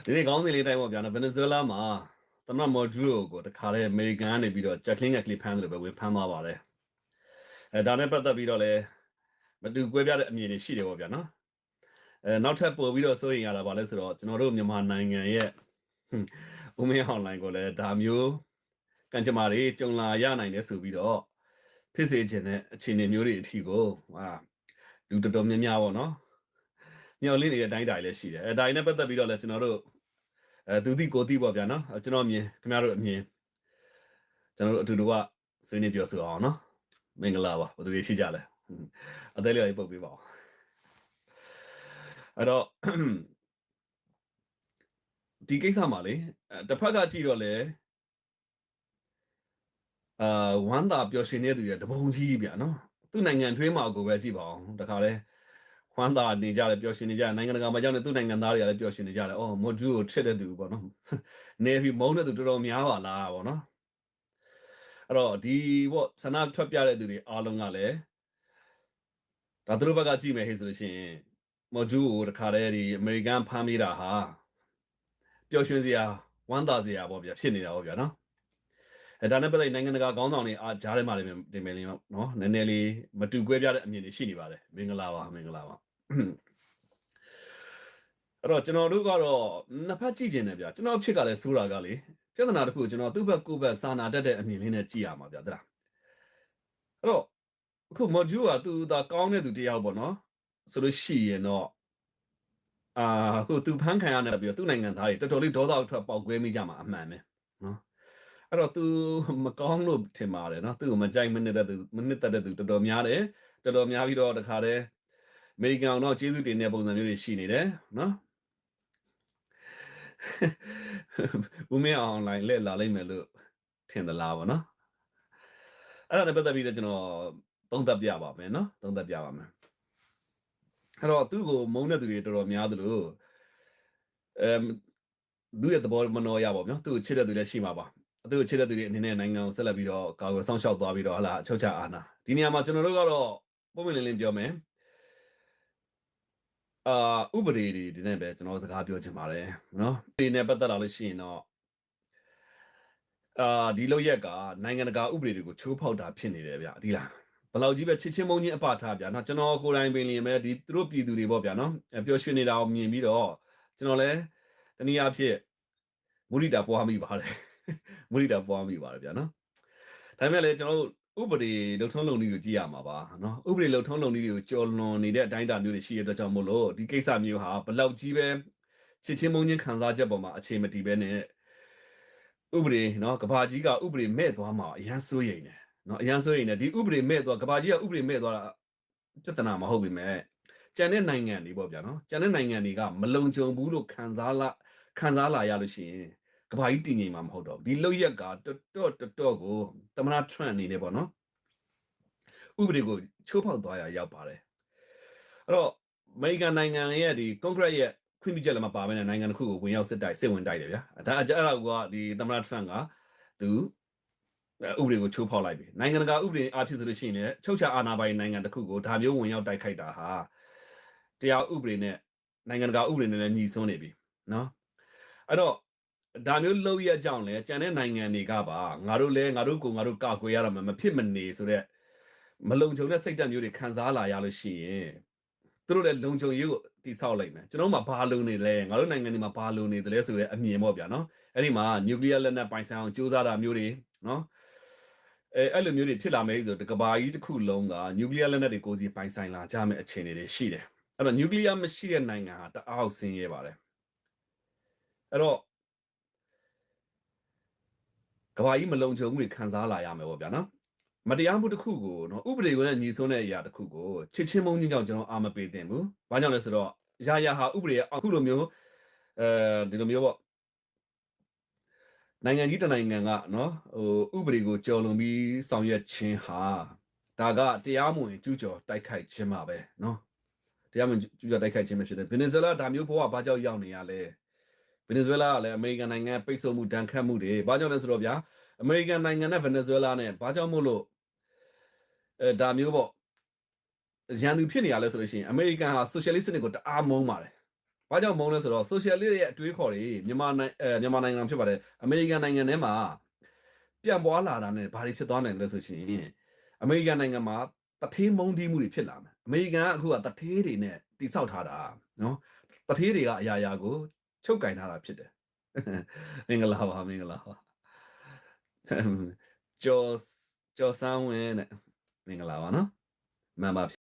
ဒီနေ့ကောင်းစဉ်လေးတိုင်းပေါ့ဗျာနော်ဗင်နီဇွဲလားမှာသမ္မတမော်ဒူရိုကိုတခါတည်းအမေရိကန်ကနေပြီးတော့ဂျက်ကလင်းကကလစ်ဖမ်းတယ်လို့ပဲဝင်ဖမ်းသွားပါတယ်ဒါနဲ့ပတ်သက်ပြီးတော့လည်းမတူကွဲပြားတဲ့အမြင်တွေရှိတယ်ပေါ့ဗျာနော်နောက်ထပ်ပို့ပြီးတော့စိုးရင်ရတာပါလဲဆိုတော့ကျွန်တော်တို့မြန်မာနိုင်ငံရဲ့ဦးမင်းအောင်လိုင်းကိုလည်းဒါမျိုးကံကြမ္မာတွေကြုံလာရနိုင်တယ်ဆိုပြီးတော့ဖြစ်စေခြင်းတဲ့အခြေအနေမျိုးတွေအထီကိုလူတော်တော်များများပေါ့နော်ညှော်လင့်နေတဲ့အတိုင်းတိုင်းလည်းရှိတယ်ဒါနဲ့ပတ်သက်ပြီးတော့လည်းကျွန်တော်တို့သူသိကိုသိပေါ့ဗျာနော်ကျွန်တော်အမြင်ခင်ဗျားတို့အမြင်ကျွန်တော်တို့အတူတူကဆွေးနွေးပြောဆိုအောင်နော်မင်္ဂလာပါဘယ်သူတွေရှိကြလဲအသေးလေးပုတ်ပေးပါအောင်အဲ့တော့ဒီကိစ္စမှာလေတစ်ဖက်ကကြည့်တော့လေဝမ်းသာပျော်ရွှင်နေတဲ့သူတွေတပုံကြီးဗျာနော်သူ့နိုင်ငံထွေးမှာကိုပဲကြည့်ပါအောင်တခါလေဝမ်းသာနေကြတယ်ပျော်ရွှင်နေကြတယ်နိုင်ငံတကာမှာကြောင့်လည်းသူ့နိုင်ငံသားတွေကလည်းပျော်ရွှင်နေကြတယ်အော်မော်ဒူကိုထစ်တဲ့သူပေါ့နော်နေပြီးမုန်းတဲ့သူတော်တော်များပါလားပေါ့နော်အဲ့တော့ဒီပေါ့ဆန္ဒထွက်ပြတဲ့သူတွေအားလုံးကလည်းဒါသူတို့ဘက်ကကြည့်မယ်ဟဲ့ဆိုလို့ရှိရင်မော်ဒူကိုတခါတည်းဒီအမေရိကန်ဖမ်းမိတာဟာပျော်ရွှင်စရာဝမ်းသာစရာပေါ့ဗျာဖြစ်နေတာပေါ့ဗျာနော်ဒါနဲ့ပတ်သက်နိုင်ငံတကာခေါင်းဆောင်တွေအားကြားထဲမှာတင်မယ်လေးနော်နည်းနည်းလေးမတူကွဲပြားတဲ့အမြင်တွေရှိနေပါတယ်မင်္ဂလာပါမင်္ဂလာပါအဲ့တော့ကျွန်တော်တို့ကတော့နှစ်ဖက်ကြည့်ကျင်တယ်ဗျာကျွန်တော်ဖြစ်ကလည်းစိုးတာကလေပြဿနာတစ်ခုကျွန်တော်သူ့ဘက်ကိုယ့်ဘက်စာနာတတ်တဲ့အမြင်လေးနဲ့ကြည့်ရမှာဗျာတလားအဲ့တော့အခုမော်ဂျူကသူသာကောင်းတဲ့သူတယောက်ပေါ့နော်ဆိုလို့ရှိရင်တော့အခုသူဖမ်းခံရနေပြီးတော့သူ့နိုင်ငံသားတွေတော်တော်လေးဒေါသအထွက်ပေါက်ကွဲမိကြမှာအမှန်ပဲနော်အဲ့တော့ तू မကောင်းလို့ထင်ပါတယ်နော်သူ့ကိုမကြိုက်မနစ်တဲ့သူတော်တော်များတယ်တော်တော်များပြီးတော့တခါတည်းအမေရိကန်တော့ကျေးဇူးတင်တဲ့ပုံစံမျိုးတွေရှိနေတယ်နော်ဦးမင်းအောင်လိုင်းလက်လာလိုက်မယ်လို့ထင်သလားပေါ့နော်အဲ့ဒါနဲ့ပတ်သက်ပြီးတော့ကျွန်တော်သုံးသပ်ပြပါမယ်နော်သုံးသပ်ပြပါမယ်အဲ့တော့သူ့ကိုမုန်းတဲ့သူတွေတော်တော်များသလိုသူ့ရဲ့သဘောမနှောရပါဘူးနော်သူ့ကိုချစ်တဲ့သူလည်းရှိမှာပါသူ့ကိုချစ်တဲ့သူတွေအနေနဲ့နိုင်ငံကိုဆက်လက်ပြီးတော့ကာကွယ်စောင့်ရှောက်သွားပြီးတော့ဟလာအချုပ်ချအာဏာဒီနေရာမှာကျွန်တော်တို့ကတော့ပုံမှန်လင်းပြောမယ်ဥပဒေတွေဒီနေ့ပဲကျွန်တော်စကားပြောချင်ပါတယ်နော်ဒီနဲ့ပတ်သက်လာလို့ရှိရင်တော့ဒီလောက်ရက်ကနိုင်ငံတကာဥပဒေတွေကိုချိုးဖောက်တာဖြစ်နေတယ်ဗျဒီလားဘလောက်ကြီးပဲချစ်ချင်းမုန်းချင်းအပထားဗျာနော်ကျွန်တော်ကိုယ်တိုင်ပင်လျင်ပဲဒီသူတို့ပြည်သူတွေပေါ့ဗျာနော်ပျော်ရွှင်နေတာကိုမြင်ပြီးတော့ကျွန်တော်လည်းတနည်းအားဖြင့်မုဒိတာပွားမိပါတယ်မုဒိတာပွားမိပါတယ်ဗျာနော်ဒါပေမဲ့လည်းကျွန်တော်တို့ဥပဒေလုံထုံးလုံနည်းကိုကြည့်ရမှာပါနော်ဥပဒေလုံထုံးလုံနည်းတွေကိုကျော်လွန်နေတဲ့အတိုင်းအတာမျိုးတွေရှိတဲ့အတွက်ကြောင့်မို့လို့ဒီကိစ္စမျိုးဟာဘလောက်ကြီးပဲချစ်ချင်းမုန်းချင်းခံစားချက်ပေါ်မှာအခြေမတည်ပဲနဲ့ဥပဒေနော်ကဘာကြီးကဥပဒေမဲ့သွားမှာအရန်စိုးရိမ်တယ်နော်အရန်စိုးရိမ်တယ်ဒီဥပဒေမဲ့သွားကဘာကြီးကဥပဒေမဲ့သွားတာပြဿနာမဟုတ်ပြီမဲ့ကျန်တဲ့နိုင်ငံတွေပေါ့ဗျာနော်ကျန်တဲ့နိုင်ငံတွေကမလုံခြုံဘူးလို့ခံစားလာရလို့ရှိရင်ကဘာကြီးတည်ငြိမ်မှာမဟုတ်တော့ဒီလောက်ရက်ကတော်ကိုသမ္မတထရန့်အနေနဲ့ပေါ့နော်ဥပဒေကိုချိုးဖောက်သွားရရောက်ပါတယ်အဲ့တော့အမေရိကန်နိုင်ငံရဲ့ဒီကွန်ဂရက်ရဲ့ခွင့်ပြုချက်လည်းမပါဘဲနဲ့နိုင်ငံတစ်ခုကိုဝင်ရောက်စစ်ဝင်တိုက်တယ်ဗျာဒါအဲ့ဒါကဒီသမ္မတထရန့်ကသူဥပဒေကိုချိုးဖောက်လိုက်ပြီနိုင်ငံတကာဥပဒေအားဖြင့်ဆိုလို့ရှိရင်လည်းချုပ်ချာအာဏာပိုင်နိုင်ငံတစ်ခုကိုဒါမျိုးဝင်ရောက်တိုက်ခိုက်တာဟာတရားဥပဒေနဲ့နိုင်ငံတကာဥပဒေနဲ့လည်းညီစွန်းနေပြီနော်အဲ့တော့ဒါမျိုးလုပ်ရကြအောင်လဲကြံတဲ့နိုင်ငံတွေကပါငါတို့ကာကွယ်ရတာမဖြစ်မနေဆိုတော့မလုံခြုံတဲ့စိတ်ဓာတ်မျိုးတွေခံစားလာရလို့ရှိရင်သူတို့လည်းလုံခြုံရေးကိုတိဆောက်လိုက်မယ်ကျွန်တော်တို့မှာဘာလုံနေလဲငါတို့နိုင်ငံတွေမှာဘာလုံနေသလဲဆိုတဲ့အမြင်ပေါ့ဗျာနော်အဲ့ဒီမှာနျူကလ িয়ার လက်နက်ပိုင်ဆိုင်အောင်စူးစမ်းတာမျိုးတွေနော်အဲ့လိုမျိုးတွေဖြစ်လာမယ်ဆိုတော့ကဘာကြီးတစ်ခုလုံးကနျူကလ িয়ার လက်နက်တွေကိုစီပိုင်ဆိုင်လာကြမယ့်အခြေအနေတွေရှိတယ်အဲ့တော့နျူကလ িয়ার မရှိတဲ့နိုင်ငံဟာတအားဆင်းရဲပါတယ်အဲ့တော့ကဘာကြီးမလုံခြုံမှုတွေခံစားလာရမယ်ပေါ့ဗျာနော်မတရားမှုတစ်ခုကိုနော်ဥပဒေကိုလည်းညီစွန်းတဲ့အရာတစ်ခုကိုချစ်ချင်းမုန်းချင်းကြောင့်ကျွန်တော်အာမပေးသင့်ဘူး။ဘာကြောင့်လဲဆိုတော့ရာဟာဥပဒေအခုလိုမျိုးဒီလိုမျိုးပေါ့နိုင်ငံကြီးတနိုင်ငံကနော်ဥပဒေကိုကျော်လွန်ပြီးဆောင်ရွက်ခြင်းဟာဒါကတရားမဝင်ကျူးကျော်တိုက်ခိုက်ခြင်းပါပဲနော်တရားမဝင်ကျူးကျော်တိုက်ခိုက်ခြင်းပဲဖြစ်တယ်ဗင်နီဇွဲလားဒါမျိုးဘဝဘာကြောင့်ရောက်နေရလဲဗင်နီဇွဲလားကလည်းအမေရိကန်နိုင်ငံပိတ်ဆို့မှုဒဏ်ခတ်မှုတွေဘာကြောင့်လဲဆိုတော့ဗျာအမေရိကန်နိုင်ငံနဲ့ဗင်နီဇွဲလားနဲ့ဘာကြောင့်မို့လို့ဒါမျိုးပေါ့ရန်သူဖြစ်နေရလဲဆိုလို့ရှိရင်အမေရိကန်ဟာဆိုရှယ်လစ်စနစ်ကိုတအားမုန်းပါတယ် ဘာကြောင့်မုန်းလဲဆိုတော့ socialist ရဲ့အတွေးခေါ်တွေမြန်မာနိုင်ငံဖြစ်ပါတယ်အမေရိကန်နိုင်ငံထဲမှာပြန်ပွားလာတာနဲ့ဘာတွေဖြစ်သွားနိုင်လဲဆိုရှင်အမေရိကန်နိုင်ငံမှာတထေးမုန်းတီးမှုတွေဖြစ်လာမယ်အမေရိကန်ကအခုကတထေးတွေနဲ့တိဆောက်ထားတာနော်တထေးတွေကအရာရာကိုချုပ်ကင်ထားတာဖြစ်တယ်မင်္ဂလာပါကျော်စန်းဝင်းနဲ့မင်္ဂလာပါနော်မှန်ပါ